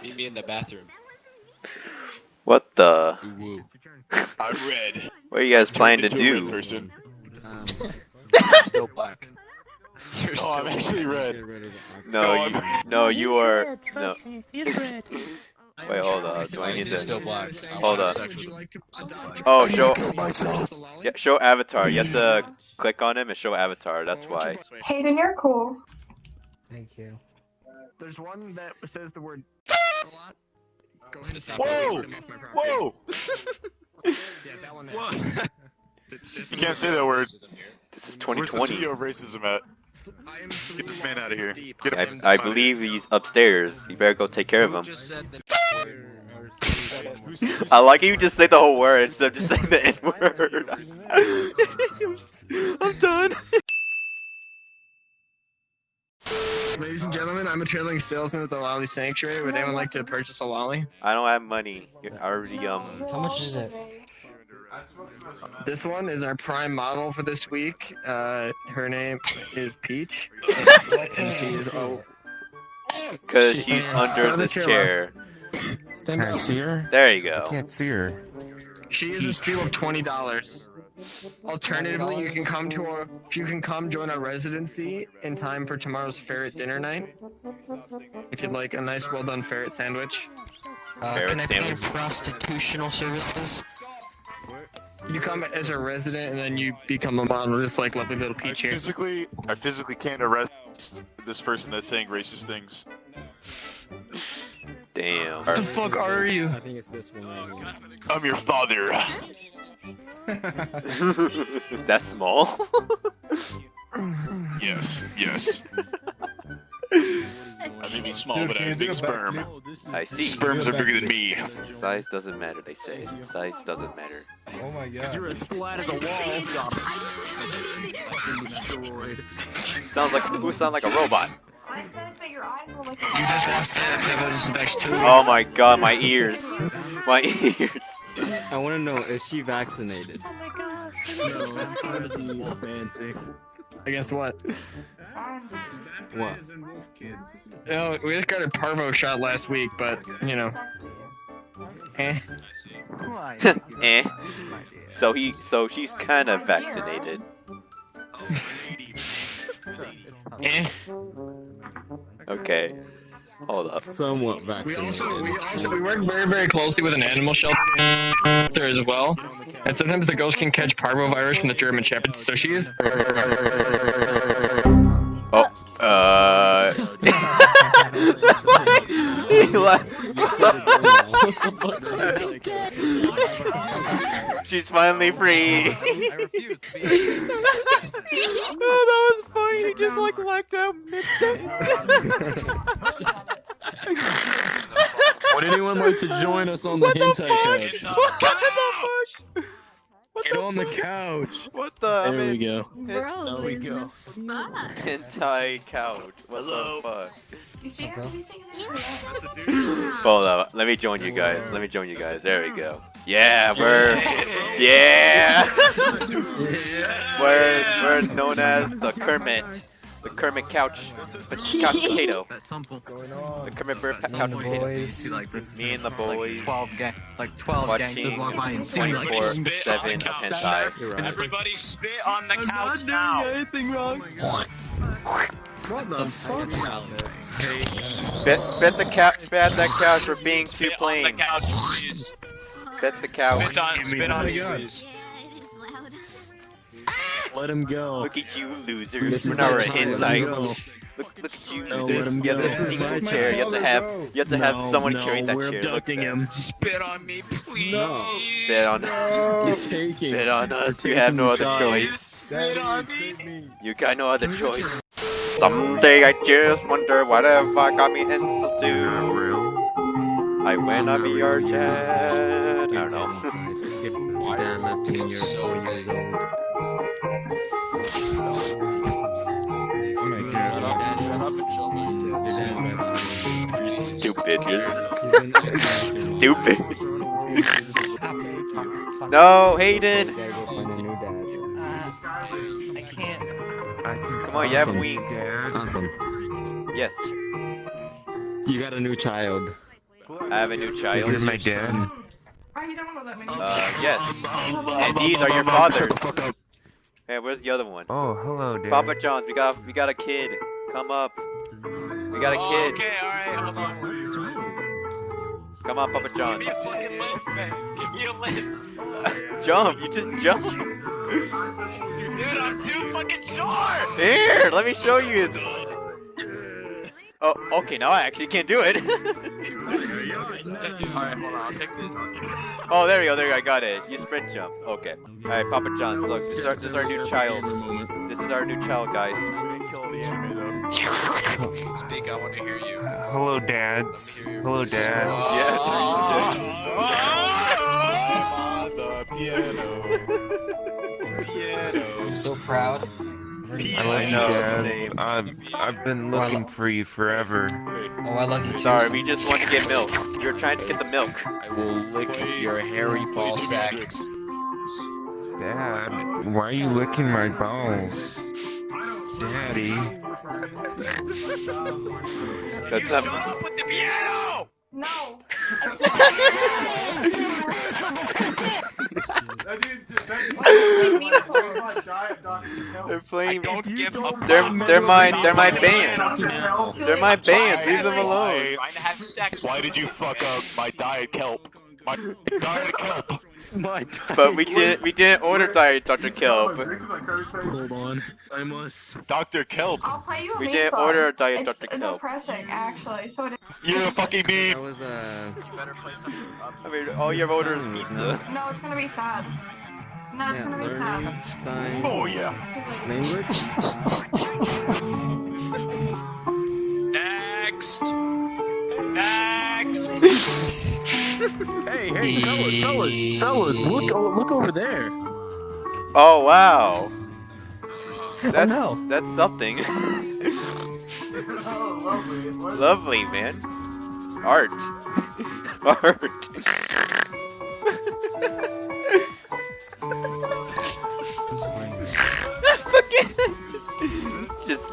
Meet me in the bathroom. What the? Woo. I'm red. What are you guys planning to Turned into a red do? person. You're still black. You're No, I'm actually red. No, you are. No. He's red. Wait, hold on. Do I need You're to? still black. Hold on. Sexually. Oh, I need show. to kill myself. Yeah, show avatar. You have to click on him and show avatar. That's why. Hayden, you're cool. Thank you. There's one that says the word a lot. Go ahead and Whoa! Whoa! Yeah, that one. You can't say that word. This is Where's the 2020. CEO of racism at? Get this man out of here. Get him. I believe he's upstairs. You better go take care of him. Just said the I like you just say the whole word instead of just saying the N word. I'm done. Ladies and gentlemen, I'm a traveling salesman at the Lolly Sanctuary. Would anyone like to purchase a lolly? I don't have money. I already How much is it? This one is our prime model for this week. Her name is Peach. And she is Cause she's under this chair. Can I see her? There you go. I can't see her. She is a steal of $20. Alternatively, you can come join our residency in time for tomorrow's ferret dinner night. If you'd like a nice, well done ferret sandwich. Ferret Can I pay sandwich. prostitutional services? You come as a resident and then you become a model, just like lovely little I Peach here. physically can't arrest this person that's saying racist things. Damn. What the fuck are you? I think it's this one right here. I'm your father. That's small. Yes, yes. I may be small, but I have big sperm. I see. Sperms are bigger than me. Size doesn't matter, they say. Size doesn't matter. Oh my god. You're as flat as a wall. Who sounds like a robot? I said that your eyes were like. You just lost the next 2 weeks. Oh my god, my ears. My ears. I want to know, is she vaccinated? Fancy. Against what? What? No, we just got a parvo shot last week, but you know. Eh. Eh. So she's kind of vaccinated. Eh. Okay. Hold up. Somewhat We vaccinated. work very, very closely with an animal shelter as well. And sometimes the ghost can catch parvovirus from the German Shepherds, so she is. Oh, She's finally free. Oh, that was funny. He just like lacked out Would anyone like to join us on the hentai couch? What the fuck? Get on the couch. What the? There we go. Bro, we there's go. no spots. Hentai couch. What the fuck? You see her? Did you see Hold up. Let me join you guys. There we go. Yeah, yeah. We're known as the Kermit. The Kermit couch potato. The Kermit Bird couch potato. Boys. Me and the boys 12 watching 24/7 hentai. Everybody spit on the couch now. Anything wrong? What the fuck? Bet that couch for being too Spit on the plain. couch, please. Bet the couch. Spit on it, please. Yeah, it is loud. Let him go. Look at you losers. We're not a hentai. Look at you No, losers. let him You have go. a single chair. You have to have someone carry that we're chair. Look abducting at him. Spit on me, please. No. Spit on You're taking. Spit on us. We're You have no taking other the choice. Spit on me. You got no other choice. Someday I just wonder what have I got me into do. I went on VRChat. I don't know. Dad left when you're 4 years old. Oh my god. Shut up and show me. Stupid. You're He's an stupid. No, Hayden. You gotta go find a new dad. I can't. Come on, you have wings. Awesome. Yes. You got a new child. I have a new child. This is my dad. Oh, you don't know that many. Yes. And these are your fathers. Hey, where's the other one? Oh, hello, Dad. Papa John's, we got a kid. Come up. We got a Oh, kid. okay, alright, hold on. Come on, Papa Give John's. me a fucking lift, man. Give me a lift. Jump, you just jump. Dude, I'm too fucking short! Here, let me show you. Oh, okay, now I actually can't do it. Alright, hold on, I'll take this. Oh, there you go, I got it. You sprint jump. Okay. Alright, Papa John, look, this is our new child. This is our new child, guys. Speak, I want to hear you. Hello, dads. Hello, dads. Yeah, I'm on the piano. I'm so proud. I love you, know, dads. same. I've been looking for you forever. Oh, I love you too. Sorry, son. we just want to get milk. We were trying to get the milk. I will lick your hairy ball sack. Dad, why are you licking my balls? Daddy. That's You not... shut up with the piano! No. They're playing. Don't give up. They're my band. They're my band. Leave them alone. Trying to have sex. Why did you fuck up my diet kelp? My diet kelp. But we didn't order Diet Dr. Kelp. Hold on. I must. Dr. Kelp. I'll play you a We meme didn't song. order a Diet It's Dr. Kelp. depressing, actually. So it. You're a fucking meme. was You better play something. I mean, all you have ordered is pizza. No, it's gonna be sad. No, it's gonna be sad. Oh yeah. Next! Next! Hey, fellas, look over there. Oh wow. That's no. that's something. Lovely, man. Art. Art. Just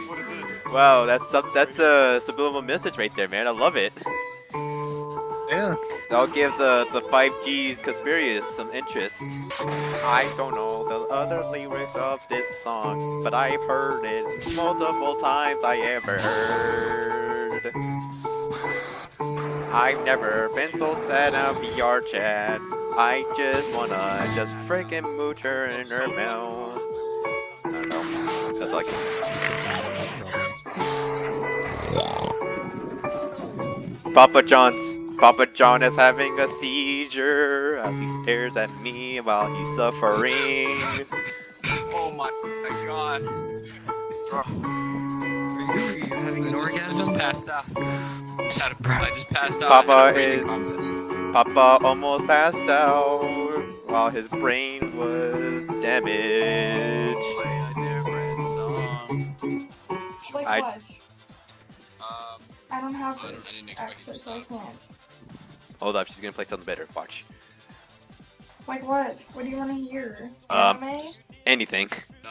What is this? wow, that's a subliminal message right there, man. I love it. Yeah. I'll give the 5G's conspiracy some interest. I don't know the other lyrics of this song, but I've heard it multiple times I ever heard. I've never been so sad on VRChat. I just wanna freaking mooch her in her mouth. I don't know. That's like Papa John is having a seizure as he stares at me while he's suffering. Oh my god. Are you having an I orgasm? just passed out. I just passed out. Papa I had a breathing is- contest. Papa almost passed out while his brain was damaged. Play a different song. Like I- what? I don't have I it. didn't expect you Actually, to so I stop. can't. Hold up, she's gonna play something better. Watch. Like what? What do you want to hear? Um, Anime? Anything. No.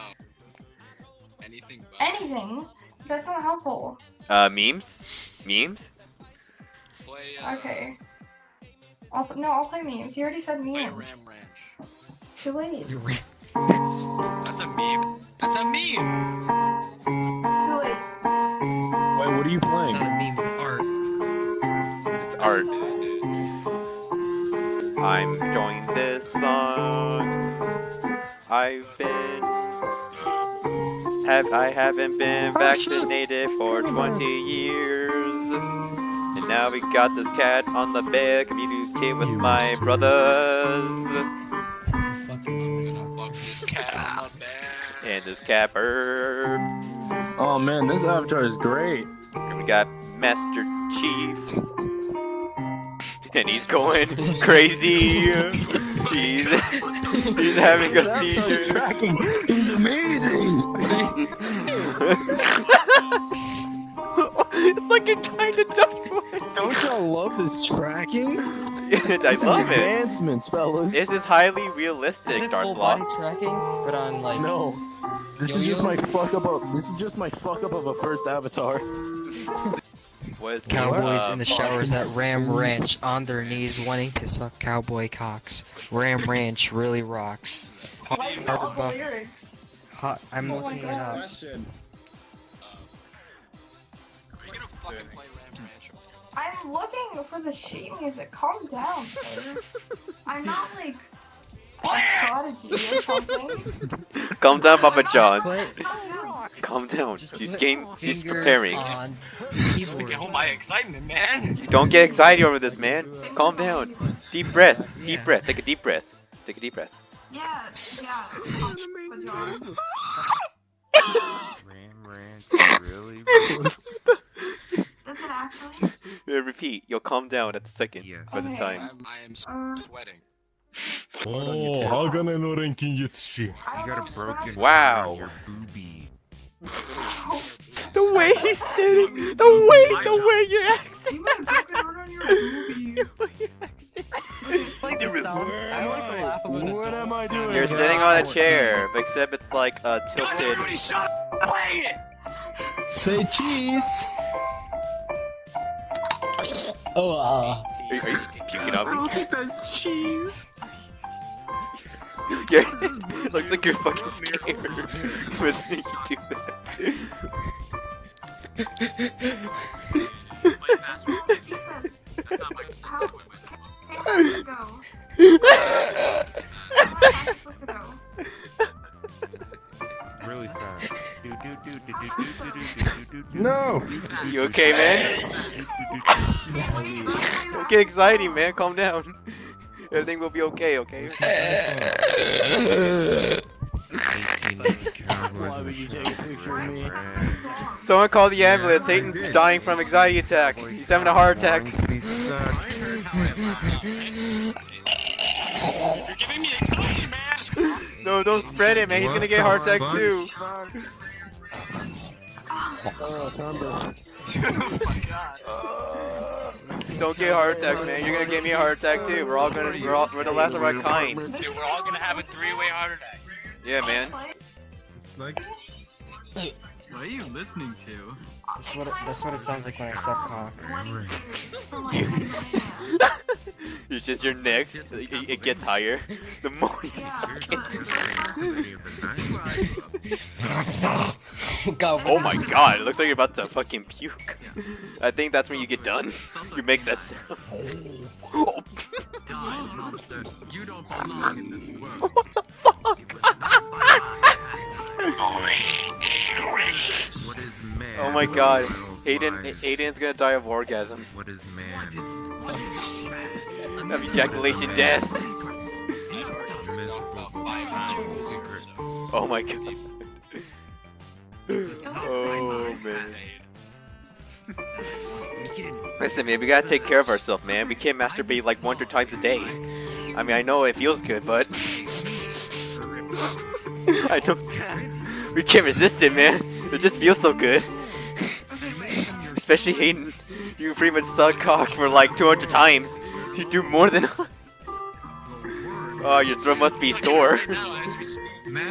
Anything but. Anything? That's not helpful. Memes? Memes? Play, Okay. I'll play memes. You already said Play memes. Ram Ranch. Too late. You ran. That's a meme. That's a meme! Too late. Wait, what are you It's playing? not a meme, it's art. It's art. I'm enjoying this song. I haven't been vaccinated for 20 years. And now we got this cat on the bed, communicate with my brothers. Fucking on Fuck this cat on the bed. And this cat bird. Oh man, this avatar is great. And we got Master Chief. And he's going crazy. He's having a seizure. Tracking is amazing. It's like you're trying to jump. Don't y'all love this tracking? I love it. Advancements, fellas. This is highly Is realistic, it Darth full Law. body tracking, but on like No. This is just my fuck up of. This is just my fuck up of a first avatar. Was Cowboys in the showers at Ram Ranch on their knees wanting to suck cowboy cocks. Ram Ranch really rocks. Like all the lyrics. Hot, I'm Oh my looking it God. up. Question. Are you gonna fucking play Ram Ranch? I'm looking for the sheet music. Calm down, sir. I'm not like a prodigy or something. Calm down, Papa John. Play Calm down. just She's put game. She's fingers preparing. on keyboard. Get home my excitement, man. Don't get excited over this, man. Calm Fingers down. on keyboard. Deep breath. Deep Yeah. breath. Take a deep breath. Take a deep breath. Yeah. But John. Ram Ranch really Does it actually? Yeah, repeat. You'll calm down at the second. Yes. By the Okay. time. I am sweating. Oh, 하간의 노랭킹 유치. I You don't got a know broken if Wow. tumor in your boobie. The way he said it. The way you're acting. You got a broken heart on your boobie. What am I doing? You're sitting on a chair, except it's like tilted. Say cheese. Oh, Are you puking up? He says cheese. You're, looks like you're fucking scared when you do that. That's not what she says. That's not my How? Hey, how's it go? How's it supposed to go? Really fast. Do do do do do do do do do do. No. You okay, man? Don't get anxiety, man. Calm down. Everything will be okay, okay? 18 Cowboys in the shower. Someone call the ambulance. Hayden's dying from anxiety attack. He's having a heart attack. Going to be sucked. You're giving me anxiety, man. No, don't spread it, man. He's gonna get a heart attack too. Don't get a heart attack, man. You're gonna give me a heart attack too. We're the last of our kind. Dude, we're all gonna have a three-way heart attack. Yeah, man. What are you listening to? that's what it sounds like when I suck cock. It's just your neck. It gets higher. The more you God, Oh my god, it looks like you're about to fucking puke. I think that's when you get done. You make that sound. Oh. Die, monster. You don't belong in this world. What is man? Oh my god. Aiden's gonna die of orgasm. What is man? Of ejaculation death. Miserable secrets. Oh my god. Oh man. Listen, man, we gotta take care of ourselves, man. We can't masturbate like 1 or 2 times a day. I mean, I know it feels good, but I don't. We can't resist it, man. It just feels so good. Especially Hayden, you pretty much suck cock for like 200 times. You do more than us. Oh, your throat must be sore.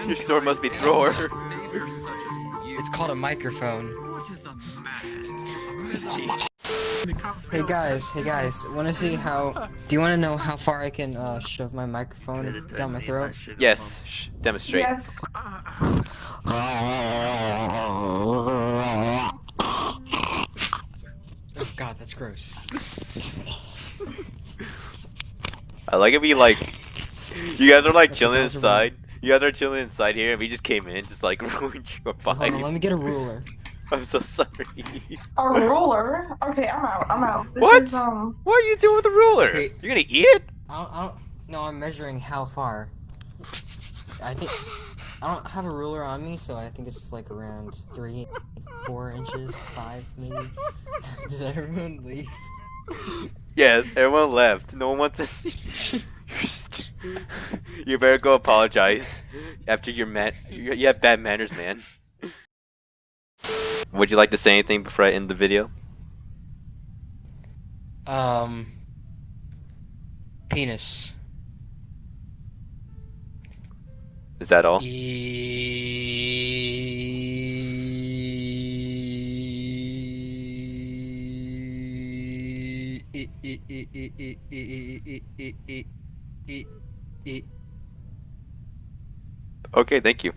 Your throat must be sore. It's called a microphone. Hey guys, wanna see how, do you wanna know how far I can shove my microphone down my throat? Yes, demonstrate. Yes. Oh god, that's gross. I like it be like, you guys are like chilling inside. You guys are chilling inside here and we just came in, just like ruined your Hold on, let vibe. me get a ruler. I'm so sorry. A ruler? Okay, I'm out. This What? Is, What are you doing with the ruler? Okay. You're gonna eat it? I don't, no, I'm measuring how far. I think, I don't have a ruler on me, so I think it's like around 3, 4 inches, 5 maybe. Did everyone leave? Yes, everyone left. No one wants to see. You better go apologize after you're mad. You have bad manners, man. Would you like to say anything before I end the video? Penis. Is that all? E. Okay, thank you.